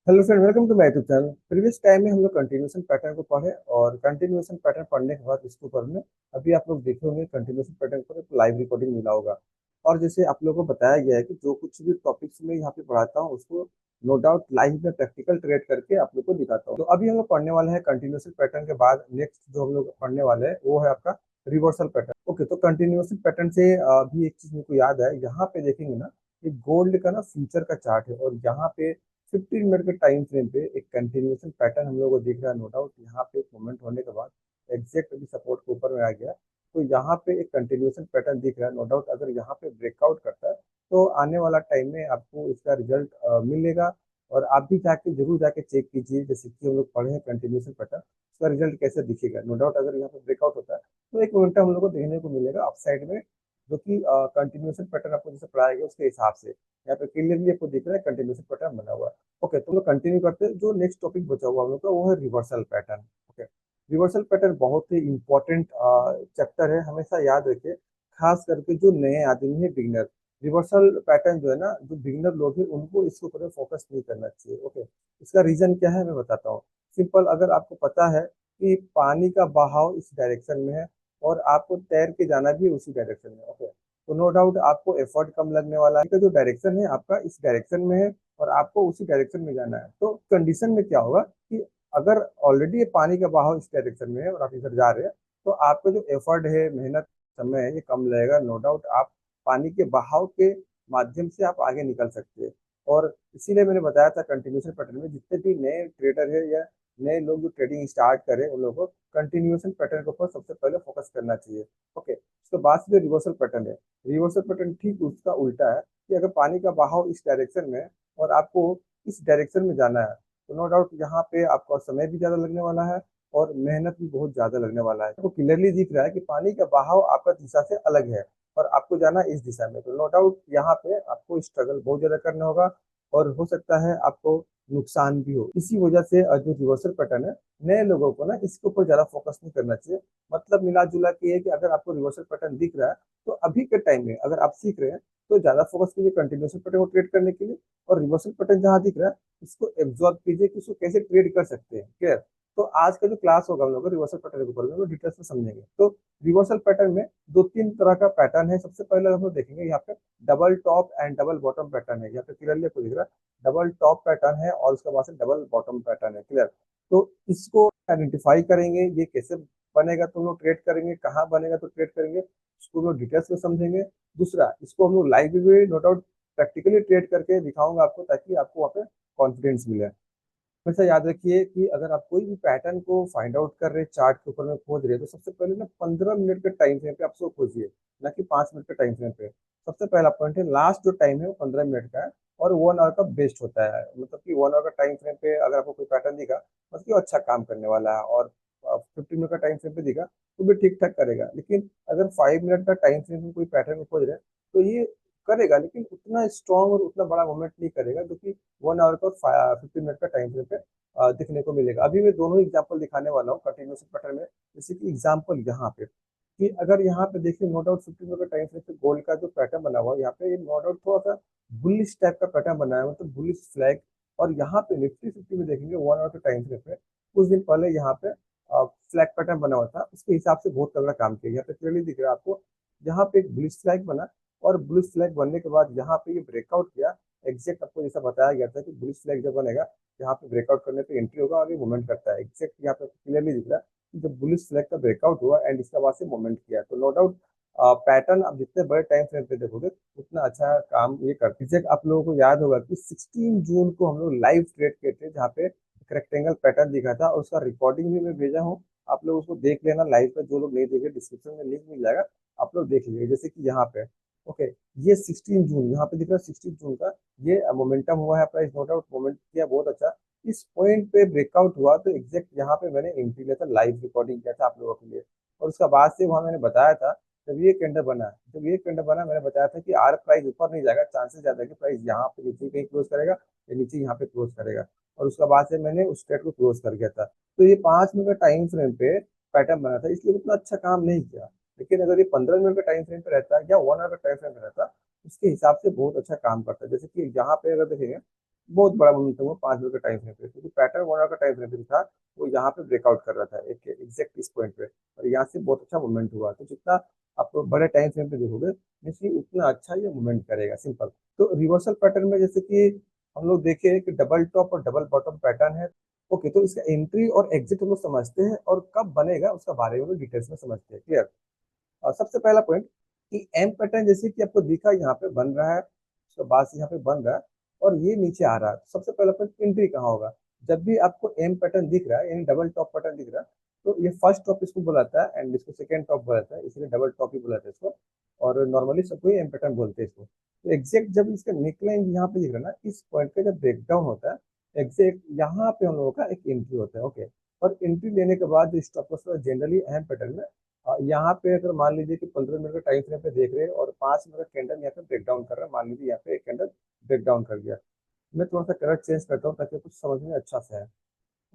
Hello friend, welcome to my YouTube channel. Previous time में हम लोग कंटिन्यूएशन पैटर्न को पढ़े और कंटिन्यूएशन पैटर्न पढ़ने के बाद इसके ऊपर में अभी आप लोग देखे होंगे कंटिन्यूएशन पैटर्न पर एक लाइव रिकॉर्डिंग मिला होगा। और जैसे आप लोगों को बताया गया है कि जो कुछ भी टॉपिक्स में यहाँ पे पढ़ाता हूँ उसको नो डाउट लाइव में प्रैक्टिकल ट्रेड करके आप लोग को दिखाता हूँ। तो अभी हम लोग पढ़ने वाले हैं कंटिन्यूएशन पैटर्न के बाद नेक्स्ट जो हम लोग पढ़ने वाले हैं वो है आपका रिवर्सल पैटर्न। ओके, तो कंटिन्यूएशन पैटर्न से अभी एक चीज मेरे को याद है, यहाँ पे देखेंगे ना, ये गोल्ड का ना फ्यूचर का चार्ट है और यहाँ पे 15 मिनट के टाइम फ्रेम पे एक कंटिन्यूएशन पैटर्न हम लोग को दिख रहा है। नो डाउट यहाँ पे एक मोमेंट होने के बाद एग्जैक्ट अभी सपोर्ट के ऊपर में आ गया, तो यहाँ पे एक कंटिन्यूएशन पैटर्न दिख रहा है। नो डाउट अगर यहाँ पे ब्रेकआउट करता है तो आने वाला टाइम में आपको इसका रिजल्ट मिलेगा। और आप भी जाके जरूर जाके चेक कीजिए, जैसे कि हम लोग पढ़े हैं कंटिन्यूएशन पैटर्न, उसका रिजल्ट कैसे दिखेगा। नो डाउट अगर यहाँ पे ब्रेकआउट होता है तो एक मोमेंटम हम लोग को देखने को मिलेगा अपसाइड में, जो कि कंटिन्यूएशन पैटर्न आपको जैसे पढ़ाया गया उसके हिसाब से यहाँ पे क्लियरली आपको दिख रहा है कंटिन्यूएशन पैटर्न बना हुआ है। ओके, तो हम लोग कंटिन्यू करते हैं। जो नेक्स्ट टॉपिक बचा हुआ हम लोग का वो है reversal pattern. Okay, reversal pattern बहुत ही इंपॉर्टेंट चैप्टर है, हमेशा याद रखिए। खास करके जो नए आदमी है, बिगिनर, रिवर्सल पैटर्न जो है ना, जो बिगिनर लोग हैं उनको इसके ऊपर फोकस नहीं करना चाहिए। ओके, इसका रीजन क्या है मैं बताता हूँ। सिंपल, अगर आपको पता है कि पानी का बहाव इस डायरेक्शन में है और आपको तैर के जाना भी उसी डायरेक्शन में, ओके, तो नो डाउट आपको एफर्ट कम लगने वाला है। इसका जो डायरेक्शन है आपका इस डायरेक्शन में है और आपको उसी डायरेक्शन में जाना है। तो कंडीशन में क्या होगा कि अगर ऑलरेडी ये पानी का बहाव इस डायरेक्शन में है और आप इधर जा रहे हैं, तो आपका जो एफर्ट है, मेहनत, समय है, ये कम लगेगा। नो डाउट आप पानी के बहाव के माध्यम से आप आगे निकल सकते हैं। और इसीलिए मैंने बताया था कंटिन्यूशन पैटर्न में जितने भी नए ट्रेडर है या नए लोग जो ट्रेडिंग स्टार्ट करें उन लोगों को कंटिन्यूएशन पैटर्न के ऊपर सबसे पहले फोकस करना चाहिए। ओके, उसके बाद से जो रिवर्सल पैटर्न है, रिवर्सल पैटर्न ठीक उसका उल्टा है कि अगर पानी का बहाव इस डायरेक्शन में है और आपको इस डायरेक्शन में जाना है, तो नो डाउट यहाँ पे आपका समय भी ज्यादा लगने वाला है और मेहनत भी बहुत ज्यादा लगने वाला है। तो क्लियरली दिख रहा है कि पानी का बहाव आपका दिशा से अलग है और आपको जाना है इस दिशा में, तो नो डाउट यहाँ पे आपको स्ट्रगल बहुत ज्यादा करना होगा और हो सकता है आपको नुकसान भी हो। इसी वजह से जो रिवर्सल पैटर्न है, नए लोगों को ना इसके ऊपर ज्यादा फोकस नहीं करना चाहिए। मतलब मिला जुला के है कि अगर आपको रिवर्सल पैटर्न दिख रहा है तो अभी के टाइम में अगर आप सीख रहे हैं तो ज्यादा फोकस कीजिए कंटिन्यूएशन पैटर्न को ट्रेड करने के लिए, और रिवर्सल पैटर्न जहां दिख रहा है उसको एब्जॉर्ब कीजिए कि उसको कैसे ट्रेड कर सकते हैं। क्लियर? तो आज का जो क्लास होगा हम लोग रिवर्सल पैटर्न के ऊपर में वो डिटेल्स में समझेंगे। तो रिवर्सल पैटर्न में दो तीन तरह का पैटर्न है। सबसे पहले हम लोग देखेंगे यहाँ पे double top and double bottom pattern है। यहाँ पे क्लियरली आपको दिख रहा है डबल टॉप पैटर्न है और उसके बाद से डबल बॉटम पैटर्न है। क्लियर? तो इसको आइडेंटिफाई करेंगे, ये कैसे बनेगा तो हम लोग ट्रेड करेंगे, कहाँ बनेगा तो ट्रेड करेंगे, उसको हम लोग डिटेल्स में समझेंगे। दूसरा, इसको हम लोग लाइव भी नो डाउट प्रैक्टिकली ट्रेड करके दिखाऊंगा आपको, ताकि आपको वहाँ पे कॉन्फिडेंस मिले। हमेशा याद रखिए कि अगर आप कोई भी पैटर्न को फाइंड आउट कर रहे हैं, चार्ट के ऊपर में खोज रहे हैं, तो सबसे पहले ना 15 मिनट के टाइम फ्रेम पे आप उसको खोजिए, ना कि 5 मिनट के टाइम फ्रेम पे। सबसे पहला पॉइंट है, लास्ट जो टाइम है वो 15 मिनट का है और 1 आवर का बेस्ट होता है। मतलब कि 1 आवर का टाइम फ्रेम पे अगर आपको कोई पैटर्न दिखा, मतलब कि वो अच्छा काम करने वाला है, और 15 मिनट का टाइम फ्रेम पे दिखा तो भी ठीक ठाक करेगा। लेकिन अगर 5 मिनट का टाइम फ्रेम में कोई पैटर्न को खोज रहे हैं तो ये करेगा, लेकिन उतना स्ट्रॉन्ग और उतना बड़ा मूवमेंट नहीं करेगा जो कि 1 आवर का और 15 मिनट का टाइम फ्रेम पे दिखने को मिलेगा। अभी मैं दोनों एग्जांपल दिखाने वाला हूँ कंटिन्यूस पैटर्न में। जैसे कि एग्जांपल यहाँ पे, कि अगर यहाँ पे देखिए नो डाउट 15 मिनट का टाइम फ्रेम पे गोल्ड का जो पैटर्न बना हुआ है, यहाँ पे नो डाउट थोड़ा सा बुलिश टाइप का पैटर्न बना है, मतलब बुलिश फ्लैग। और यहाँ पे निफ्टी 50 में देखेंगे 1 आवर के टाइम फ्रेम पे कुछ दिन पहले यहाँ पे फ्लैग पैटर्न बना हुआ था, उसके हिसाब से बहुत तगड़ा काम किया। यहाँ पे क्लियरली दिख रहा है आपको, यहाँ पे एक बुलिश फ्लैग बना और बुलिश फ्लैग बनने के बाद यहाँ पे ये ब्रेकआउट किया। एग्जैक्ट आपको जैसा बताया गया था कि बुलिश फ्लैग जब बनेगा, यहाँ पे ब्रेकआउट करने पे एंट्री होगा और ये मूवमेंट करता है। एग्जैक्ट यहाँ पे क्लियरली दिख रहा है कि जब बुलिश फ्लैग का ब्रेकआउट हुआ एंड इसके बाद से मूवमेंट किया, तो नो डाउट पैटर्न आप जितने बड़े टाइम फ्रेम पे देखोगे उतना अच्छा काम ये करती है। आप लोगों को याद होगा कि 16 जून को हम लोग लाइव ट्रेड किए थे, जहाँ पे एक रेक्टेंगल पैटर्न दिखा था और उसका रिकॉर्डिंग भी मैं भेजा हूँ। आप लोग उसको देख लेना लाइव पे, जो लोग नहीं देखे डिस्क्रिप्शन में लिंक मिल जाएगा, आप लोग देख लीजिए। जैसे कि यहाँ पे ओके, ये 16 जून यहाँ पे दिख रहा है, 16 जून का ये मोमेंटम हुआ है, प्राइस नो डाउट मोमेंट किया बहुत अच्छा। इस पॉइंट पे ब्रेकआउट हुआ तो एग्जैक्ट यहाँ पे मैंने एंट्री लिया था, लाइव रिकॉर्डिंग किया था आप लोगों के लिए। और उसका बाद से वहाँ मैंने बताया था, जब ये कैंडल बना मैंने बताया था कि आर प्राइस ऊपर नहीं जाएगा, चांसेस ज्यादा है कि प्राइस यहाँ पे नीचे कहीं क्लोज करेगा या नीचे यहाँ पे क्लोज करेगा। और उसका बाद से मैंने उस ट्रेड को क्लोज कर गया था। तो ये 5 मिनट का टाइम फ्रेम पे पैटर्न बना था, इसलिए उतना अच्छा काम नहीं किया। लेकिन अगर ये 15 मिनट का टाइम फ्रेम पे रहता या 1 आवर का टाइम फ्रेम पे रहता, उसके हिसाब से बहुत अच्छा काम करता है। जैसे कि यहाँ पे अगर देखेंगे बहुत बड़ा मोमेंटम हुआ 5 मिनट का टाइम फ्रेम पे, क्योंकि पैटर्न 1 आवर का टाइम फ्रेम पे था, वो यहाँ पे ब्रेकआउट कर रहा था एक एग्जैक्ट इस पॉइंट पे, और यहाँ से बहुत अच्छा मूवमेंट हुआ। तो जितना आप बड़े टाइम फ्रेम पे देखोगे निश्चित उतना अच्छा ये मूवमेंट करेगा, सिंपल। तो रिवर्सल पैटर्न में जैसे कि हम लोग देखे कि डबल टॉप और डबल बॉटम पैटर्न है। ओके, तो इसका एंट्री और एग्जिट हम लोग समझते हैं, और कब बनेगा उसका बारे में डिटेल्स में समझते हैं, क्लियर। और सबसे पहला पॉइंट कि एम पैटर्न जैसे कि आपको दिखा यहाँ पे बन रहा है, उसके बाद से यहाँ पे बन रहा है और ये नीचे आ रहा है, तो सबसे पहला पॉइंट एंट्री कहाँ होगा। जब भी आपको एम पैटर्न दिख रहा है यानी डबल टॉप पैटर्न दिख रहा है, तो ये फर्स्ट टॉप इसको बुलाता है एंड इसको सेकंड टॉप बुलाता है, इसलिए डबल टॉप ही बुलाते हैं इसको। और नॉर्मली सबको एम पैटर्न बोलते हैं इसको। तो एग्जैक्ट जब इसका नेकलाइन यहाँ पे दिख रहा है ना, इस पॉइंट पे जब ब्रेकडाउन होता है, एग्जैक्ट यहाँ पे हम लोगों का एक एंट्री होता है। ओके, और एंट्री लेने के बाद जो स्टॉप लॉस जनरली अहम पैटर्न में यहाँ पे अगर मान लीजिए कि 15 मिनट का टाइम फ्रेम पे देख रहे हैं और 5 मिनट का कैंडल यहाँ पे ब्रेकडाउन कर रहा है, मान लीजिए यहाँ पे एक कैंडल ब्रेकडाउन कर गया। मैं थोड़ा सा कलर चेंज करता हूँ ताकि कुछ समझ में अच्छा से है।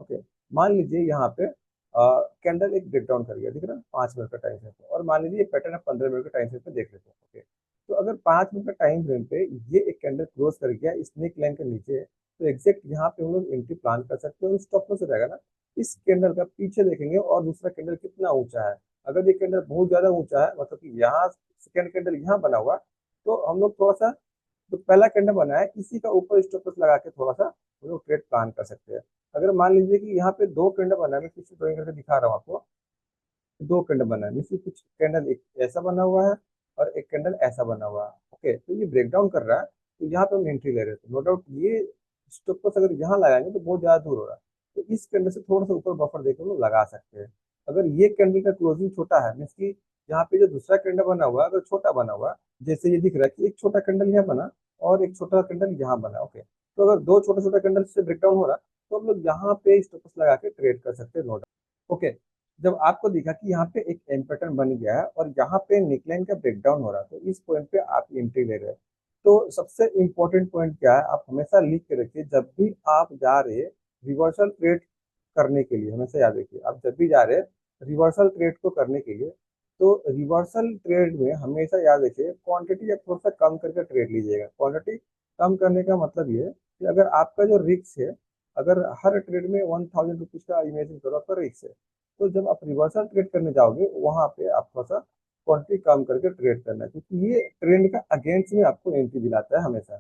ओके, मान लीजिए यहाँ पे कैंडल एक ब्रेकडाउन कर गया, दिख रहा है 5 मिनट का टाइम फ्रेम पे, और मान लीजिए ये पैटर्न आप 15 मिनट का टाइम फ्रेम पे देख लेते हैं। ओके, तो अगर 5 मिनट का टाइम फ्रेम पे ये एक कैंडल क्लोज कर गया स्नेक लाइन के नीचे, तो एग्जैक्ट यहाँ पे हम लोग एंट्री प्लान कर सकते हैं, और स्टॉप लॉस हो जाएगा ना। इस कैंडल का पीछे देखेंगे और दूसरा कैंडल कितना ऊंचा है। अगर ये कैंडल बहुत ज्यादा ऊंचा है, मतलब कि यहाँ सेकेंड कैंडल यहाँ बना हुआ, तो हम लोग थोड़ा सा जो पहला कैंडल बना है इसी का ऊपर स्टॉप लॉस लगा के थोड़ा सा हम लोग ट्रेड प्लान कर सकते हैं। अगर मान लीजिए कि यहाँ पे दो कैंडल बना है, मैं किसी ड्राइंग करके दिखा रहा हूँ आपको, दो कैंडल बना है, जैसे कुछ कैंडल एक ऐसा बना हुआ है और एक कैंडल ऐसा बना हुआ है। ओके, तो ये ब्रेकडाउन कर रहा है, तो यहाँ पे हम एंट्री ले रहे थे, नो डाउट ये स्टॉप लॉस अगर यहाँ लगाएंगे तो बहुत ज्यादा दूर हो रहा है, तो इस कैंडल से थोड़ा सा ऊपर बफर देकर हम लोग लगा सकते हैं। अगर ये कैंडल का क्लोजिंग छोटा है मीन्स की यहाँ पे जो दूसरा कैंडल बना हुआ है अगर छोटा बना हुआ है, जैसे ये दिख रहा है कि एक छोटा कैंडल यहाँ बना और एक छोटा कैंडल यहाँ बना। ओके, तो अगर दो छोटे छोटे कैंडल से ब्रेकडाउन हो रहा है, तो हम लोग यहाँ पे स्टॉप लॉस लगा के ट्रेड कर सकते हैं, नो डाउट। ओके, जब आपको दिखा कि यहाँ पे एक एम पैटर्न बन गया है और यहाँ पे नेकलाइन का ब्रेकडाउन हो रहा है, तो इस पॉइंट पे आप एंट्री ले रहे हैं। तो सबसे इम्पोर्टेंट पॉइंट क्या है, आप हमेशा लिख के रखिए जब भी आप जा रहे हैं रिवर्सल ट्रेड करने के लिए, हमेशा याद रखिए आप जब भी जा रहे हैं रिवर्सल ट्रेड को करने के लिए, तो रिवर्सल ट्रेड में हमेशा याद रखिए क्वांटिटी आप थोड़ा सा कम करके ट्रेड लीजिएगा। क्वांटिटी कम करने का मतलब ये है कि अगर आपका जो रिस्क है, अगर हर ट्रेड में 1000 रुपीज का इमेजिन करो आपका रिस्क है, तो जब आप रिवर्सल ट्रेड करने जाओगे वहां पे आप थोड़ा सा क्वांटिटी कम करके ट्रेड करना है, क्योंकि ये ट्रेंड का अगेंस्ट में आपको एंट्री दिलाता है हमेशा।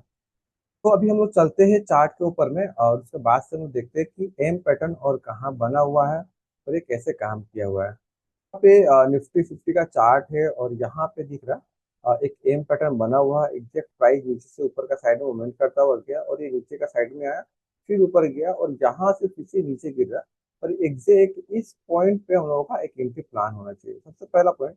तो अभी हम लोग चलते हैं चार्ट के ऊपर में और उसके बाद से हम लोग देखते हैं कि एम पैटर्न और कहाँ बना हुआ है और ये कैसे काम किया हुआ है। यहाँ पे निफ्टी 50 का चार्ट है और यहाँ पे दिख रहा एक एम पैटर्न बना हुआ है, एग्जैक्ट प्राइस नीचे से ऊपर का साइड में मूवमेंट करता हुआ गया और ये नीचे का साइड में आया, फिर ऊपर गया और यहाँ से फिर से नीचे गिर रहा। और एग्जैक्ट इस पॉइंट पे हम लोगों का एक एंट्री प्लान होना चाहिए। सबसे पहला पॉइंट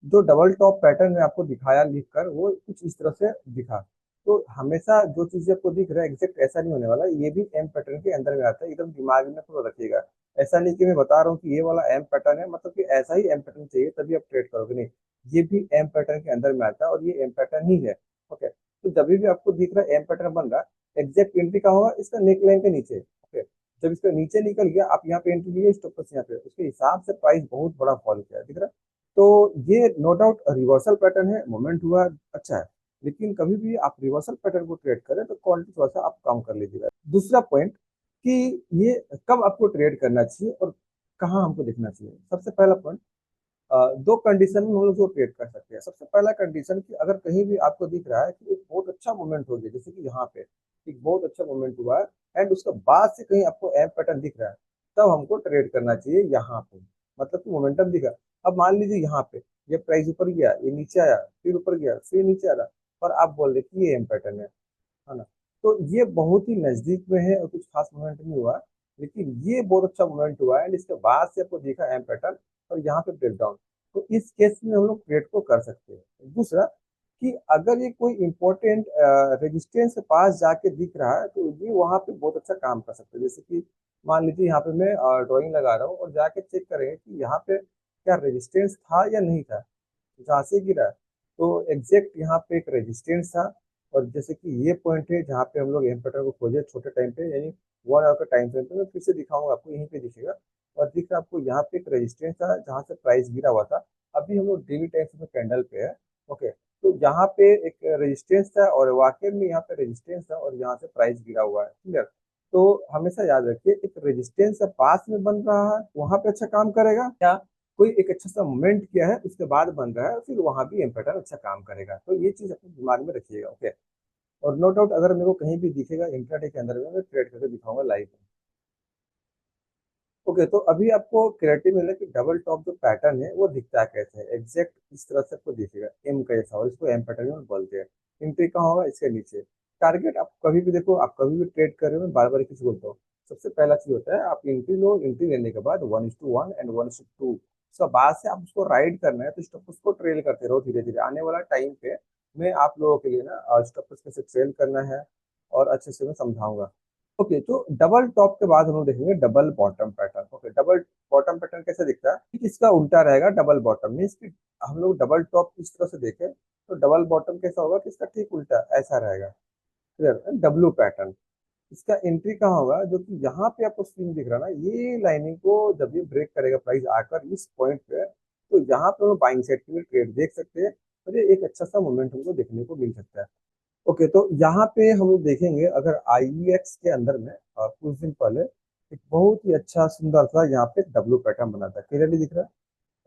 जो डबल टॉप पैटर्न में आपको दिखाया लिख कर वो कुछ इस तरह से दिखा, तो हमेशा जो चीजें आपको दिख रहा है एग्जैक्ट ऐसा नहीं होने वाला, ये भी एम पैटर्न के अंदर में आता है, एकदम दिमाग में थोड़ा रखिएगा। ऐसा नहीं कि मैं बता रहा हूँ कि ये वाला एम पैटर्न है मतलब कि ऐसा ही एम पैटर्न चाहिए तभी आप ट्रेड करोगे, नहीं, ये भी एम पैटर्न के अंदर में आता है और ये एम पैटर्न ही है। ओके, तो जब भी आपको दिख रहा है एम पैटर्न बन रहा है, एग्जैक्ट एंट्री का होगा इसका नेक लाइन के नीचे। ओके, जब इसका नीचे निकल गया आप यहाँ पे एंट्री लिए स्टॉप लॉस यहाँ पे, उसके हिसाब से प्राइस बहुत बड़ा फॉल किया है, दिख रहा है। तो ये नो डाउट रिवर्सल पैटर्न है, मोमेंट हुआ अच्छा है, लेकिन कभी भी आप रिवर्सल पैटर्न को ट्रेड करें तो क्वांटिटी थोड़ा सा आप कम कर लीजिएगा। दूसरा पॉइंट कि ये कब आपको ट्रेड करना चाहिए और कहाँ हमको देखना चाहिए। सबसे पहला पॉइंट, दो कंडीशन में हम लोग जो ट्रेड कर सकते हैं। सबसे पहला कंडीशन कि अगर कहीं भी आपको दिख रहा है कि एक बहुत अच्छा मूवमेंट हो गया, जैसे कि यहाँ पे एक बहुत अच्छा मूवमेंट हुआ है एंड उसके बाद से कहीं आपको एम पैटर्न दिख रहा है, तब हमको ट्रेड करना चाहिए यहाँ पे, मतलब कि मोमेंटम दिखा। अब मान लीजिए यहाँ पे ये प्राइस ऊपर गया, ये नीचे आया, फिर ऊपर गया, फिर नीचे आ रहा, और आप बोल रहे कि ये एम पैटर्न है ना। तो ये बहुत ही नजदीक में है और कुछ खास मूवमेंट नहीं हुआ, लेकिन ये बहुत अच्छा मूवमेंट हुआ है एंड इसके बाद से आपको देखा एम पैटर्न और यहाँ पे ब्रेकडाउन, तो इस केस में हम लोग ट्रेड को कर सकते हैं। दूसरा कि अगर ये कोई इंपॉर्टेंट रेजिस्टेंस के पास जाके दिख रहा है तो ये वहां पे बहुत अच्छा काम कर सकते हैं। जैसे कि मान लीजिए यहाँ पे मैं ड्राइंग लगा रहा हूँ और जाके चेक करेंगे कि यहाँ पे क्या रेजिस्टेंस था या नहीं था, जहाँ से गिरा है, तो एग्जैक्ट यहाँ पे एक रेजिस्टेंस था। और जैसे कि ये पॉइंट है जहाँ पे हम लोग एम पैटर्न को खोजे छोटे टाइम पे, यानी 1 आवर का टाइम फ्रेम पे, मैं फिर से दिखाऊंगा आपको, यहीं पे दिखेगा और दिख रहा है आपको यहाँ पे एक रेजिस्टेंस था जहाँ से प्राइस गिरा हुआ था। अभी हम लोग डेली टाइम फ्रेम कैंडल पे है। ओके, तो यहाँ पे एक रेजिस्टेंस था और वाकई में यहाँ पे रेजिस्टेंस था और यहाँ से प्राइस गिरा हुआ है, क्लियर। तो हमेशा याद रखिए, एक रेजिस्टेंस पास में बन रहा है वहां पे अच्छा काम करेगा क्या, कोई एक अच्छा सा मूवमेंट किया है उसके बाद बन रहा है फिर वहां भी एम पैटर्न अच्छा काम करेगा। तो ये चीज अपने दिमाग में रखिएगा, ओके। और नो डाउट अगर मेरे को कहीं भी दिखेगा इंट्राडे के अंदर में मैं ट्रेड करके दिखाऊंगा लाइव। ओके, तो अभी आपको क्लैरिटी मिला कि डबल टॉप जो पैटर्न है वो दिखता है कैसे है, एग्जैक्ट इस तरह से आपको दिखेगा एम का जैसा, और इसको एम पैटर्न में बोलते हैं। एंट्री कहाँ होगा, इसके नीचे। टारगेट आप कभी भी देखो, आप कभी भी ट्रेड कर रहे हो, मैं बार बार किसी बोलता हूँ, सबसे पहला चीज होता है आप एंट्री लो, एंट्री लेने के बाद 1:1 एंड 1:2, उसका बाद से आप उसको राइड करना है तो स्टॉप उसको ट्रेल करते रहो धीरे धीरे। आने वाला टाइम पे मैं आप लोगों के लिए ना स्टॉप कैसे ट्रेल करना है और अच्छे से मैं समझाऊंगा। ओके, तो डबल टॉप के बाद हम लोग देखेंगे double bottom pattern. Okay, double bottom pattern कैसे दिखता है, ठीक इसका उल्टा रहेगा डबल बॉटम मीन्स कि हम लोग डबल टॉप इस तरह से देखें तो डबल बॉटम कैसा होगा कि इसका ठीक उल्टा ऐसा रहेगा, क्लियर। डब्लू पैटर्न, इसका एंट्री कहाँ होगा, जो कि यहाँ पे आपको स्विंग दिख रहा है ना, ये लाइनिंग को जब ये ब्रेक करेगा प्राइस आकर इस पॉइंट पे, तो यहाँ पे हम बाइंग साइड के लिए ट्रेड देख सकते हैं और ये एक अच्छा सा मोमेंट हमको देखने को मिल सकता है। ओके, तो यहाँ पे हम लोग देखेंगे अगर आईईएक्स के अंदर में कुछ दिन पहले एक बहुत ही अच्छा सुंदर सा यहाँ पे डब्लू पैटर्न बना था, क्लियरली दिख रहा है।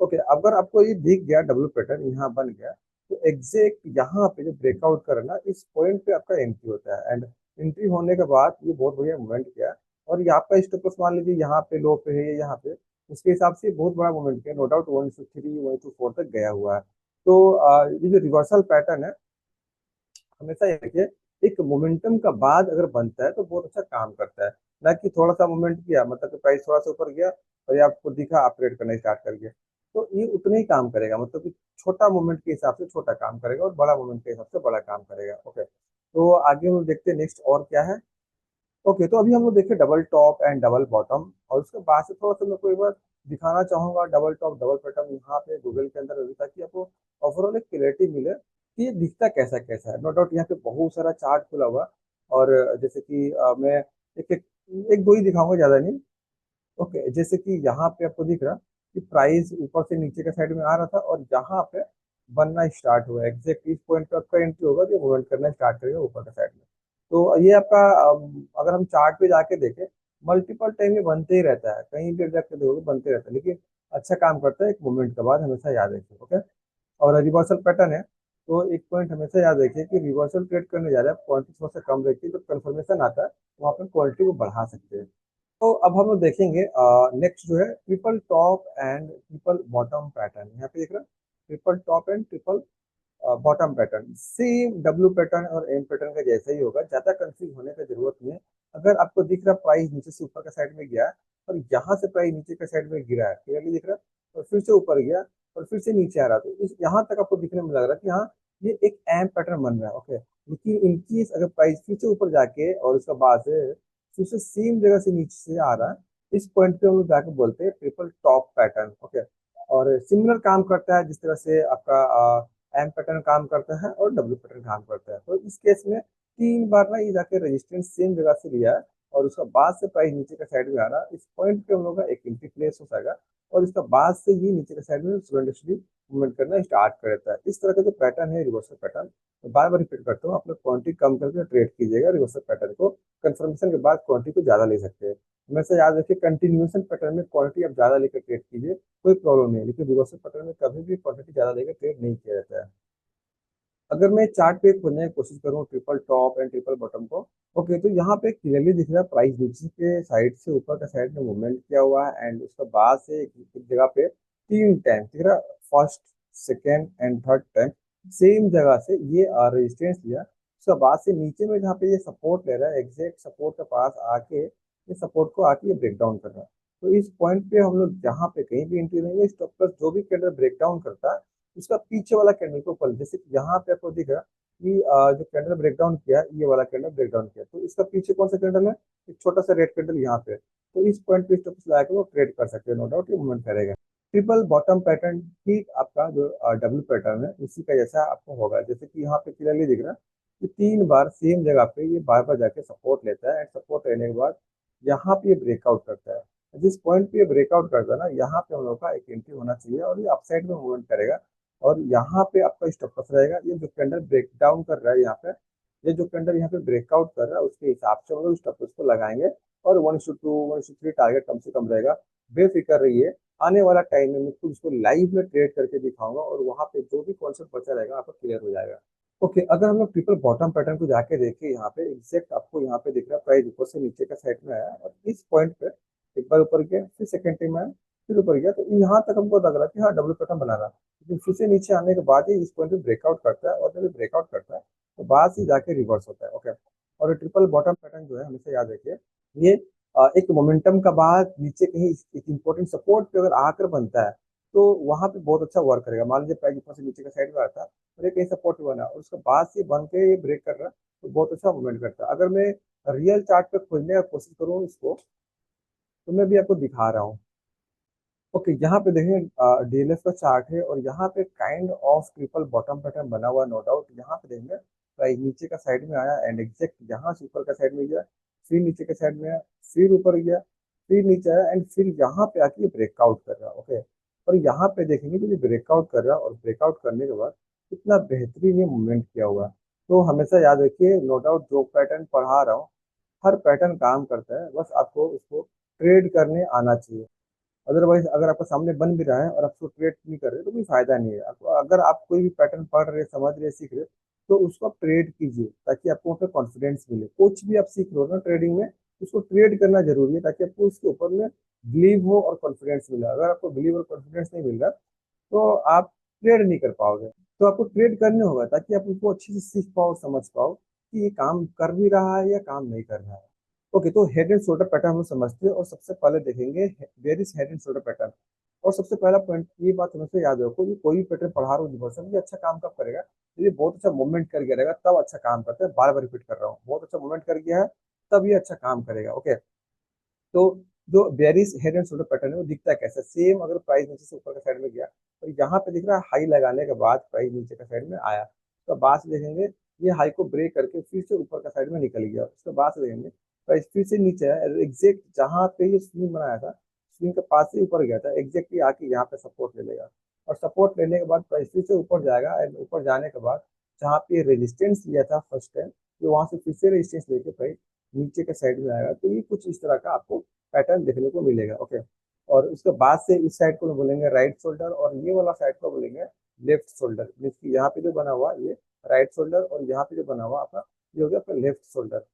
ओके, अगर आपको ये दिख गया डब्लू पैटर्न यहाँ बन गया, तो एग्जैक्ट यहाँ पे जो ब्रेकआउट करे ना इस पॉइंट पे आपका एंट्री होता है, एंड एंट्री होने के बाद ये बहुत बढ़िया मूवमेंट किया है। और ये आपका स्टॉप लॉस मान लीजिए यहाँ पे लो पे है ये यहाँ पे, उसके हिसाब से बहुत बड़ा मूवमेंट किया, नो डाउट 1:3 1:4 तक गया हुआ है। तो ये जो रिवर्सल पैटर्न है हमेशा ये देखिए, एक मोमेंटम का बाद अगर बनता है तो बहुत अच्छा काम करता है, ना कि थोड़ा सा मोमेंट किया मतलब कि प्राइस थोड़ा सा ऊपर गया और ये आपको दिखा आप ट्रेड करना स्टार्ट कर गया, तो ये उतना ही काम करेगा, मतलब कि छोटा मोमेंट के हिसाब से छोटा काम करेगा और बड़ा मोमेंट के हिसाब से बड़ा काम करेगा। ओके, तो आगे हम लोग देखते हैं नेक्स्ट और क्या है। ओके, तो अभी हम लोग देखें double top and double bottom, और उसके बाद से थोड़ा सा मैं कोई बार दिखाना चाहूंगा डबल टॉप डबल बॉटम यहाँ पे गूगल के अंदर अभी, ताकि आपको ओवरऑल एक क्लियरिटी मिले कि ये दिखता कैसा कैसा है। नो डाउट यहाँ पे बहुत सारा चार्ट खुला हुआ है, और जैसे कि मैं एक एक एक दो ही दिखाऊंगा, ज्यादा नहीं। ओके, जैसे कि यहाँ पे आपको दिख रहा कि प्राइस ऊपर से नीचे के साइड में आ रहा था और यहाँ पे बनना स्टार्ट हुआ, एग्जैक्ट इस पॉइंट पे आपका एंट्री होगा जो मूवमेंट करना स्टार्ट करेगा ऊपर के साइड में। तो ये आपका अगर हम चार्ट पे जाके देखें मल्टीपल टाइम ये बनते ही रहता है, कहीं भी जाके देखोगे बनते रहता है, लेकिन अच्छा काम करता है एक मूवमेंट के बाद, हमेशा याद रखिए, ओके। और रिवर्सल पैटर्न है, तो एक पॉइंट हमेशा याद रखिए कि रिवर्सल ट्रेड करने जा रहे हैं क्वांटिटी थोड़ा सा कम रखिए, जब कंफर्मेशन आता है वहाँ पर क्वालिटी को बढ़ा सकते हैं। तो अब हम लोग देखेंगे नेक्स्ट जो है triple top and triple bottom pattern, यहाँ पे देख रहे हैं triple top and triple bottom pattern, same W pattern और एम पैटर्न का जैसा ही होगा, ज्यादा कंफ्यूज होने की जरूरत नहीं है। अगर आपको दिख रहा प्राइस नीचे से ऊपर का साइड में गया और यहाँ से प्राइस नीचे का साइड में गिरा है, क्लियरली दिख रहा है, और फिर से ऊपर गया और फिर से नीचे आ रहा, तो इस यहाँ तक आपको दिखने में लग रहा है कि हाँ ये एक एम पैटर्न बन रहा है, ओके। लेकिन इनकेस अगर प्राइस फिर से ऊपर जाके और उसका बाद से फिर से सेम जगह से नीचे से आ रहा है, इस पॉइंट पे हम लोग जाके बोलते हैं ट्रिपल टॉप पैटर्न, ओके। और सिमिलर काम करता है जिस तरह से आपका एम पैटर्न काम करता है और डब्ल्यू पैटर्न काम करता है। तो इस केस में 3 बार ना ये जाके रेजिस्टेंस सेम जगह से लिया है और उसका बाद से प्राइस नीचे का साइड में आ रहा है, इस पॉइंट पे हम लोग का एक एंट्री प्लेस हो जाएगा और इसका बाद से ही नीचे का साइड में स्लोली मूवमेंट करना स्टार्ट कर देता है। इस तरह का जो पैटर्न है रिवर्सल पैटर्न, तो बार बार रिपीट करता हूँ, आप लोग क्वांटिटी कम करके ट्रेड कीजिएगा रिवर्सल पैटर्न को, कंफर्मेशन के बाद क्वांटिटी को ज्यादा ले सकते हैं। हमेशा याद रखिए कंटिन्यूएशन पैटर्न में क्वांटिटी आप ज्यादा लेकर ट्रेड कीजिए, कोई प्रॉब्लम नहीं है, लेकिन रिवर्सल पैटर्न में कभी भी क्वांटिटी ज्यादा लेकर ट्रेड नहीं किया जाता है। अगर मैं चार्ट पे खोलने की कोशिश करूँ triple top and triple bottom को, ओके, तो यहाँ पे क्लियरली दिख रहा है प्राइस नीचे के साइड से ऊपर का साइड में मूवमेंट किया हुआ है, एंड उसके बाद से एक जगह पे 3 टाइम दिख रहा है, first second and third time same जगह से ये रेजिस्टेंस लिया, उसके बाद से नीचे में जहाँ पे ये सपोर्ट ले रहा है एग्जैक्ट सपोर्ट के पास आके ये सपोर्ट को आके ये ब्रेक डाउन कर रहा है। तो इस पॉइंट पे हम लोग जहाँ पे कहीं भी एंट्री लेंगे स्टॉप लॉस जो भी कैंडल ब्रेक डाउन करता है उसका पीछे वाला कैंडल को ऊपर, जैसे कि यहाँ पे आपको दिख रहा है कि जो कैंडल ब्रेकडाउन किया ये वाला कैंडल ब्रेकडाउन किया, तो इसका पीछे कौन सा कैंडल है, एक छोटा सा रेड कैंडल यहाँ पे, तो इस पॉइंट पे स्टॉप लगा के वो ट्रेड कर सकते हैं, नो डाउट ये मूवमेंट करेगा। ट्रिपल बॉटम पैटर्न ठीक आपका जो डब्ल्यू पैटर्न है उसी का जैसा आपको होगा, जैसे कि यहाँ पे क्लियरली दिख रहा है कि 3 बार सेम जगह पे ये बार बार जाके सपोर्ट लेता है, एंड सपोर्ट लेने के बाद यहाँ पे ये ब्रेकआउट करता है। जिस पॉइंट पे ये ब्रेकआउट करता है ना यहाँ पे हम लोग का एक एंट्री होना चाहिए और ये अपसाइड में मूवमेंट करेगा, और यहाँ पे आपका स्टॉप लॉस रहेगा। ये जो कैंडल ब्रेक डाउन कर रहा है यहाँ पे, ये जो कैंडल यहाँ पे ब्रेकआउट कर रहा है उसके हिसाब से हम लोग स्टॉप लॉस को लगाएंगे। और 1:2 1:3 टारगेट कम से कम रहेगा। बेफिक्र रहिए, आने वाला टाइम में मैं खुद उसको लाइव में ट्रेड करके दिखाऊंगा और वहां पे जो भी कॉन्सेप्ट बचा रहेगा आपका क्लियर हो जाएगा। ओके, अगर हम लोग ट्रिपल बॉटम पैटर्न को जाके देखें, यहाँ पे एग्जैक्ट आपको यहाँ पे दिख रहा है प्राइस ऊपर से नीचे का साइड में आया और इस पॉइंट पे एक बार ऊपर गया, फिर सेकंड टाइम आया, फिर ऊपर गया, तो यहाँ तक हमको लग रहा है कि हाँ डब्ल्यू पैटर्न बना रहा है। लेकिन फिर से नीचे आने के बाद ही इस पॉइंट पे ब्रेकआउट करता है और जब ब्रेकआउट करता है तो बाद से जाके रिवर्स होता है। ओके, और ट्रिपल बॉटम पैटर्न जो है हमेशा याद रखिए, ये एक मोमेंटम का बाद नीचे कहीं एक इंपॉर्टेंट सपोर्ट पे अगर आकर बनता है तो वहां पे बहुत अच्छा वर्क करेगा। मान लीजिए प्राइस ऊपर से नीचे का साइड में आता है और ये कहीं सपोर्ट बना और उसके बाद से बन के ये ब्रेक कर रहा है तो बहुत अच्छा मूवमेंट करता है। अगर मैं रियल चार्ट पे खोजने का कोशिश करूँ इसको, तो मैं भी आपको दिखा रहा हूँ। ओके, यहाँ पे देखें डीएलएफ का चार्ट है और यहाँ पे kind of triple bottom pattern बना हुआ, नो डाउट। यहाँ पे देखेंगे प्राइस नीचे का साइड में आया एंड एग्जैक्ट यहाँ से ऊपर का साइड में गया, फिर नीचे का साइड में आया, फिर ऊपर गया, फिर नीचे आया एंड फिर यहाँ पे आके ब्रेकआउट कर रहा है। ओके, और यहाँ पे देखेंगे कि ये ब्रेकआउट कर रहा है और ब्रेकआउट करने के बाद कितना बेहतरीन ये मूवमेंट किया हुआ है। तो हमेशा याद रखिए, नो डाउट जो पैटर्न पढ़ा रहा हूँ हर पैटर्न काम करता है, बस आपको उसको ट्रेड करने आना चाहिए। अदरवाइज अगर आपका सामने बन भी रहा है और आप उसको ट्रेड नहीं कर रहे तो कोई फायदा नहीं है आपको। अगर आप कोई भी पैटर्न पढ़ रहे, समझ रहे, सीख रहे, तो उसको आप ट्रेड कीजिए ताकि आपको वहाँ पे कॉन्फिडेंस मिले। कुछ भी आप सीख रहे हो ना ट्रेडिंग में, उसको ट्रेड करना जरूरी है ताकि आपको उसके ऊपर में बिलीव हो और कॉन्फिडेंस मिले। अगर आपको बिलीव और कॉन्फिडेंस नहीं मिल रहा तो आप ट्रेड नहीं कर पाओगे। तो आपको ट्रेड करने होगा ताकि आप उसको अच्छे से सीख पाओ, समझ पाओ कि ये काम कर भी रहा है या काम नहीं कर रहा है। ओके, तो हेड एंड शोल्डर पैटर्न हम लोग समझते हैं और सबसे पहले देखेंगे where is head and shoulder pattern. और सबसे पहला पॉइंट ये बात हमेशा याद रखो कि कोई भी पैटर्न पढ़ा रहा हूँ यूनिवर्सल, ये अच्छा काम कब करेगा, तो ये बहुत अच्छा मूवमेंट कर गया रहेगा तब अच्छा काम करता है। बार बार रिपीट कर रहा हूँ, बहुत अच्छा मूवमेंट कर गया है तब ये अच्छा काम करेगा। ओके, तो जो berries head and shoulder pattern है वो दिखता है कैसा, सेम अगर प्राइस नीचे से ऊपर का साइड में गया तो यहाँ पे दिख रहा है हाई लगाने के बाद प्राइस नीचे का साइड में आया, तो बाद से देखेंगे ये हाई को ब्रेक करके फिर से ऊपर का साइड में निकल गया। उसके बाद से देखेंगे प्राइस फिर से नीचे आया, एग्जैक्ट जहाँ पे ये स्विंग बनाया था स्विंग के पास से ऊपर गया था, एग्जैक्टली आके यहाँ पे सपोर्ट ले लेगा और सपोर्ट लेने के बाद प्राइस फिर से ऊपर जाएगा एंड ऊपर जाने के बाद जहाँ पे रेजिस्टेंस लिया था फर्स्ट टाइम, तो वहां से फिर से रेजिस्टेंस लेके प्राइस नीचे के साइड में आएगा। तो ये कुछ इस तरह का आपको पैटर्न देखने को मिलेगा। ओके, और उसके बाद से इस साइड को बोलेंगे राइट शोल्डर और ये वाला साइड को बोलेंगे लेफ्ट शोल्डर। मीन्स कि यहाँ पे जो बना हुआ ये राइट शोल्डर और यहाँ पे जो बना हुआ आपका ये हो गया आपका लेफ्ट शोल्डर।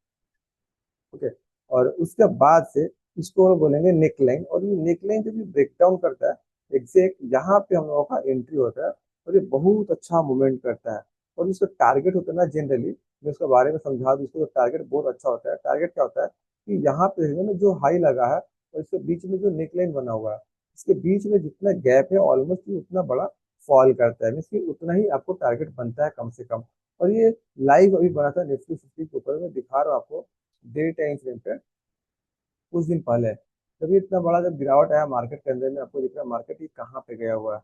ओके, और उसके बाद से इसको बोलेंगे नेक लाइन और ये नेक लाइन जब ये ब्रेक डाउन करता है एग्जैक्ट यहाँ पे हम लोगों का एंट्री होता है और ये बहुत अच्छा मूवमेंट करता है। और इसका टारगेट होता है ना, जनरली मैं उसके बारे में समझा दूँ, इसका टारगेट बहुत अच्छा होता है। टारगेट क्या होता है कि यहाँ पे है ना जो हाई लगा है और इसके बीच में जो नेक लाइन बना हुआ है, इसके बीच में जितना गैप है ऑलमोस्ट उतना बड़ा फॉल करता है, मीन्स कि उतना ही आपको टारगेट बनता है कम से कम। और ये लाइव अभी बना था निफ्टी 50 के ऊपर, मैं दिखा रहा हूँ आपको डे टाइम फ्रेम पे कुछ दिन पहले। जब ये इतना बड़ा जब गिरावट आया मार्केट के अंदर में, आपको दिख रहा है मार्केट ये कहाँ पे गया हुआ है।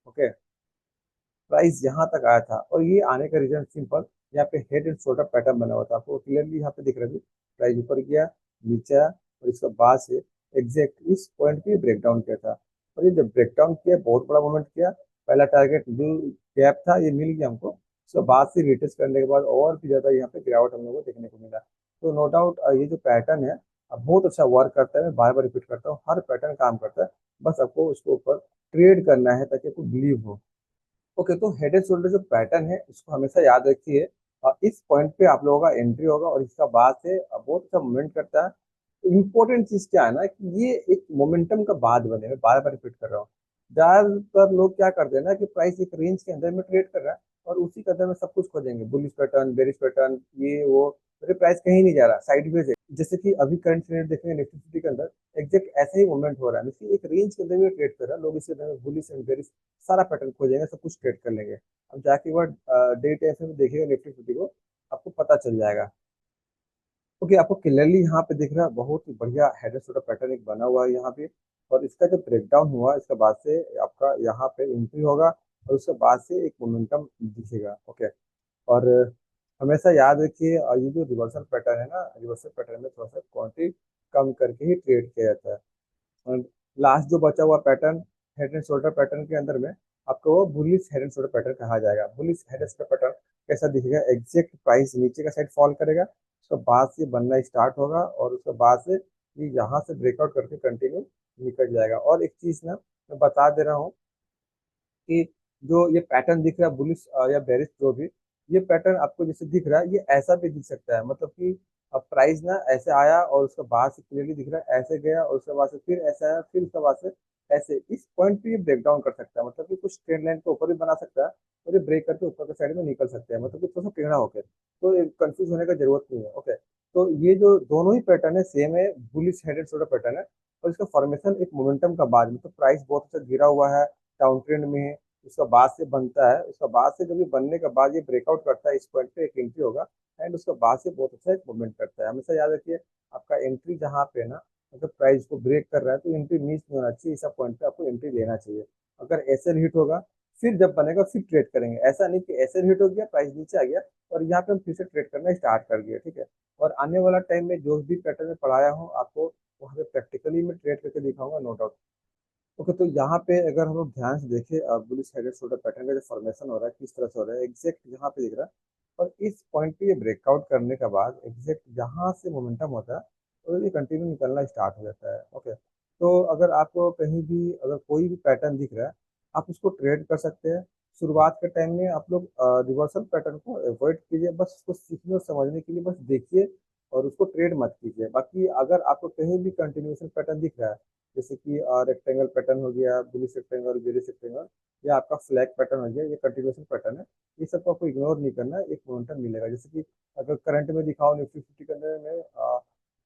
ओके, प्राइस यहाँ तक आया था और ये आने का रीजन सिंपल, यहाँ पे हेड एंड शोल्डर पैटर्न बना हुआ था, आपको क्लियरली यहाँ पे दिख रहा है। प्राइस ऊपर गया, नीचे आया और इसके बाद से एग्जैक्ट इस पॉइंट पे ब्रेक डाउन किया था। और ये जब ब्रेक डाउन किया बहुत बड़ा मूवमेंट किया, पहला टारगेट जो गैप था ये मिल गया हमको, उसके बाद से रिटेस्ट करने के बाद और भी ज्यादा यहाँ पे गिरावट हम लोग को देखने को मिला। तो नो डाउट ये जो पैटर्न है अब बहुत अच्छा वर्क करता है। मैं बार बार रिपीट करता हूँ, हर पैटर्न काम करता है, बस आपको उसके ऊपर ट्रेड करना है ताकि आपको बिलीव हो। ओके, तो हेड एंड शोल्डर जो पैटर्न है इसको हमेशा याद रखिए। इस पॉइंट पे आप लोगों का एंट्री होगा और इसका बाद से बहुत अच्छा मूवमेंट करता है। इम्पोर्टेंट चीज क्या है ना कि ये एक मोमेंटम का बाद बने, मैं बार बार रिपीट कर रहा हूँ। ज्यादातर लोग क्या करते हैं ना कि प्राइस एक रेंज के अंदर में ट्रेड कर रहा है और उसी के अंदर में सब कुछ खोजेंगे, बुलिश पैटर्न, बेरिश पैटर्न, ये वो, मेरे प्राइस कहीं नहीं जा रहा, साइडवेज है। जैसे कि अभी करंट ट्रेड देखेंगे निफ्टी फिफ्टी के अंदर एग्जैक्ट ऐसे ही मूवमेंट हो रहा है, इसलिए एक रेंज के अंदर में ट्रेड कर रहा है। लोग इसके अंदर बुलिश एंड बेरिश सारा पैटर्न खोजेंगे, सब कुछ ट्रेड कर लेंगे। अब जाके वो डे टाइम में देखिएगा निफ्टी फिफ्टी को, आपको पता चल जाएगा। ओके, आपको क्लियरली यहाँ पे दिख रहा है बहुत ही बढ़िया हेड एंड शोल्डर पैटर्न एक बना हुआ है यहाँ पे। और इसका जो ब्रेक डाउन हुआ इसके बाद से आपका यहाँ पे एंट्री होगा और उसके बाद से एक मोमेंटम दिखेगा। ओके, और हमेशा याद रखिए ये जो रिवर्सल पैटर्न है ना, रिवर्सल पैटर्न में थोड़ा सा क्वांटिटी कम करके ही ट्रेड किया जाता है। और लास्ट जो बचा हुआ pattern head and shoulder pattern के अंदर में आपको वो bullish head and shoulder pattern कहा जाएगा। Bullish head and shoulder pattern कैसा दिखेगा, एग्जैक्ट प्राइस नीचे का साइड फॉल करेगा, उसके बाद से बनना स्टार्ट होगा और उसके बाद से ये यहाँ से ब्रेकआउट करके कंटिन्यू निकल जाएगा। और एक चीज ना मैं बता दे रहा हूँ कि जो ये पैटर्न दिख रहा है बुलिश या बेरिश जो भी, ये पैटर्न आपको जैसे दिख रहा है ये ऐसा भी दिख सकता है, मतलब कि अब प्राइस ना ऐसे आया और उसके बाद से क्लियरली दिख रहा है ऐसे गया और उसके बाद से फिर ऐसे आया फिर उसके बाद से ऐसे, इस पॉइंट पे ये ब्रेक डाउन कर सकता है, मतलब कि कुछ ट्रेंड लाइन के ऊपर भी बना सकता है और ये ब्रेक करके ऊपर के साइड में निकल सकते हैं, मतलब कि थोड़ा सा टेढ़ा होकर, तो कंफ्यूज होने का जरूरत नहीं है। ओके, तो ये जो दोनों ही पैटर्न है सेम है, बुलिश हेडेड सोल्डर पैटर्न है, और इसका फॉर्मेशन एक मोमेंटम का बाद, मतलब प्राइस बहुत अच्छा गिरा हुआ है, डाउन ट्रेंड में है, उसका बाद से बनता है, उसका बाद से जब ये बनने के बाद ये ब्रेकआउट करता है, इस पॉइंट पे एक एंट्री होगा एंड उसका बाद से बहुत अच्छा एक मूवमेंट करता है। हमेशा याद रखिए आपका एंट्री जहाँ पे है ना, अगर प्राइस को ब्रेक कर रहा है तो एंट्री मिस नहीं होना चाहिए, इस पॉइंट पे आपको एंट्री लेना चाहिए। अगर एसएल हिट होगा फिर जब बनेगा फिर ट्रेड करेंगे, ऐसा नहीं कि एसएल हिट हो गया प्राइस नीचे आ गया और यहाँ पे हम फिर से ट्रेड करना स्टार्ट कर दिया, ठीक है। और आने वाला टाइम में जो भी पैटर्न में पढ़ाया हूँ आपको वहाँ पे प्रैक्टिकली मैं ट्रेड करके दिखाऊंगा, नो डाउट। ओके, तो यहाँ पे अगर हम लोग ध्यान से देखें बुलिश हेडेड शोल्डर पैटर्न का जो फॉर्मेशन हो रहा है किस तरह से हो रहा है, एग्जैक्ट यहाँ पे दिख रहा है, और इस पॉइंट पे ये ब्रेकआउट करने के बाद एग्जैक्ट जहाँ से मोमेंटम होता है तो ये कंटिन्यू निकलना स्टार्ट हो जाता है। ओके, तो अगर आपको कहीं भी अगर कोई भी पैटर्न दिख रहा है आप उसको ट्रेड कर सकते हैं। शुरुआत के टाइम में आप लोग रिवर्सल पैटर्न को अवॉइड कीजिए, बस उसको सीखने और समझने के लिए बस देखिए और उसको ट्रेड मत कीजिए। बाकी अगर आपको कहीं भी कंटिन्यूएशन पैटर्न दिख रहा है, जैसे कि रेक्टेंगल पैटर्न हो गया, बुलिश रेक्टेंगल, बेरिश रेक्टेंगल, या आपका फ्लैग पैटर्न हो गया, ये कंटिन्यूएशन पैटर्न है, ये सबको आपको इग्नोर नहीं करना है, एक मोमेंटम मिलेगा। जैसे कि अगर करंट में दिखाओ निफ्टी फिफ्टी के अंदर में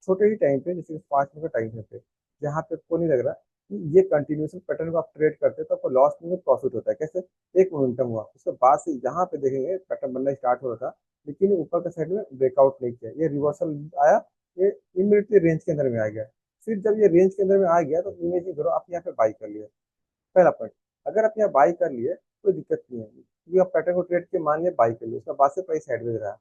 छोटे ही टाइम पे जैसे 5 मिनट का टाइम पे जहाँ पे आपको नहीं लग रहा कि ये कंटिन्यूएशन पैटर्न को आप ट्रेड करते हैं तो आपको लॉस नहीं प्रॉफिट होता है। कैसे, एक मोमेंटम हुआ उसके बाद से यहाँ पे देखेंगे पैटर्न बनना स्टार्ट हो रहा था लेकिन ऊपर के साइड में ब्रेकआउट नहीं किया, ये रिवर्सल आया, ये इमीडिएटली रेंज के अंदर में आ गया। फिर जब ये रेंज के अंदर में आ गया तो इमेजिन करो आप यहाँ पे बाई कर लिए, पहला पॉइंट। अगर आप यहाँ बाई कर लिए कोई दिक्कत नहीं है क्योंकि आप पैटर्न को ट्रेड के मान लिया बाई कर लिए, उसका बाद से प्राइस साइडवेज रहा,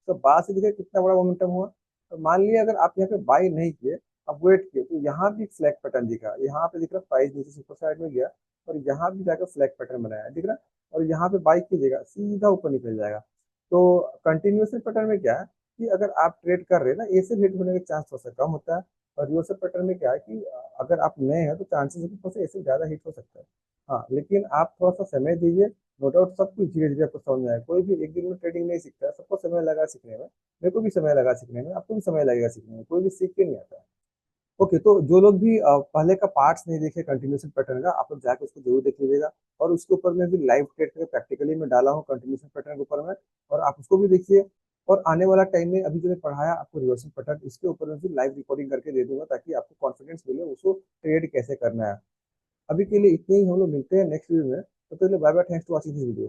तो बाद से देखिए कितना बड़ा मोमेंटम हुआ। तो मान लिया अगर आप यहाँ पे बाई नहीं किए, आप वेट किए, तो यहाँ भी फ्लैग पैटर्न दिखा, यहाँ पे दिख रहा प्राइस नीचे से ऊपर साइड में गया और यहाँ भी जाकर फ्लैग पैटर्न बनाया दिख रहा, और यहाँ पे बाई कीजिएगा सीधा ऊपर निकल जाएगा। तो कंटिन्यूसन पैटर्न में क्या है कि अगर आप ट्रेड कर रहे हैं ना, ऐसे हिट होने का चांस थोड़ा सा कम होता है, और रिवर्सल पैटर्न में क्या है कि अगर आप नए हैं तो चांसेस है कि थोड़ा सा ऐसे ज़्यादा हिट हो सकता है। हाँ, लेकिन आप थोड़ा सा समय दीजिए, नो डाउट सब कुछ धीरे धीरे आपको समझ में आएगा, कोई भी एक दिन में ट्रेडिंग नहीं सीखता है, सबको समय लगा सीखने में, मेरे को भी समय लगा सीखने में, आपको भी समय लगेगा सीखने में, कोई भी सीख के नहीं आता है। ओके, तो जो लोग भी पहले का पार्ट्स नहीं देखे कंटिन्यूशन पैटर्न का, आप लोग जाकर उसको जरूर देख लीजिएगा, और उसके ऊपर में भी लाइव ट्रेड करके प्रैक्टिकली मैं डाला हूँ कंटिन्यूशन पैटर्न के ऊपर में, और आप उसको भी देखिए। और आने वाला टाइम में अभी जो मैं पढ़ाया आपको रिवर्सल पैटर्न, इसके ऊपर में भी लाइव रिकॉर्डिंग करके दे दूंगा ताकि आपको कॉन्फिडेंस मिले उसको ट्रेड कैसे करना है। अभी के लिए इतने ही, हम लोग मिलते हैं नेक्स्ट वीडियो में, तो पहले bye bye, thanks to watching this video.